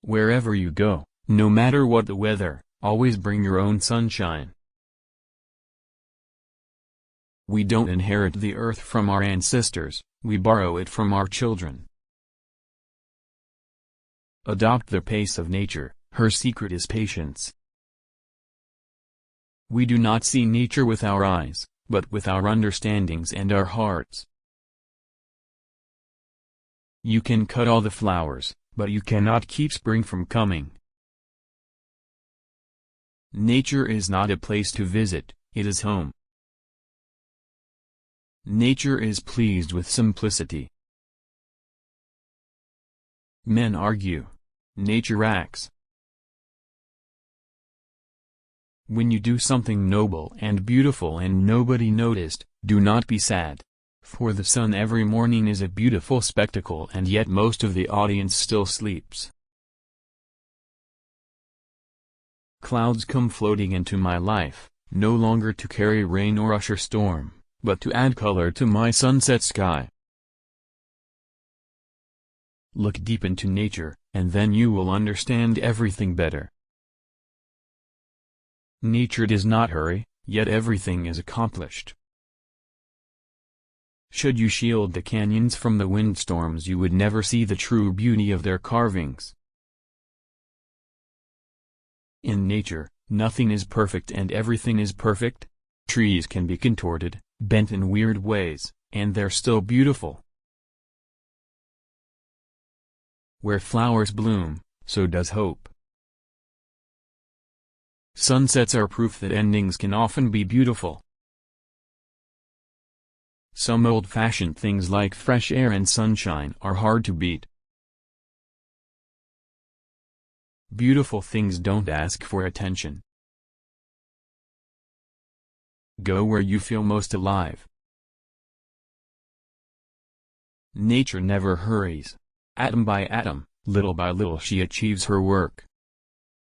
Wherever you go, no matter what the weather, always bring your own sunshine. We don't inherit the earth from our ancestors, we borrow it from our children. Adopt the pace of nature, her secret is patience. We do not see nature with our eyes, but with our understandings and our hearts. You can cut all the flowers, but you cannot keep spring from coming. Nature is not a place to visit, it is home. Nature is pleased with simplicity. Men argue. Nature acts. When you do something noble and beautiful and nobody noticed, do not be sad. For the sun every morning is a beautiful spectacle and yet most of the audience still sleeps. Clouds come floating into my life, no longer to carry rain or usher storm, but to add color to my sunset sky. Look deep into nature, and then you will understand everything better. Nature does not hurry, yet everything is accomplished. Should you shield the canyons from the windstorms, you would never see the true beauty of their carvings. In nature, nothing is perfect and everything is perfect. Trees can be contorted, bent in weird ways, and they're still beautiful. Where flowers bloom, so does hope. Sunsets are proof that endings can often be beautiful. Some old-fashioned things like fresh air and sunshine are hard to beat. Beautiful things don't ask for attention. Go where you feel most alive. Nature never hurries. Atom by atom, little by little she achieves her work.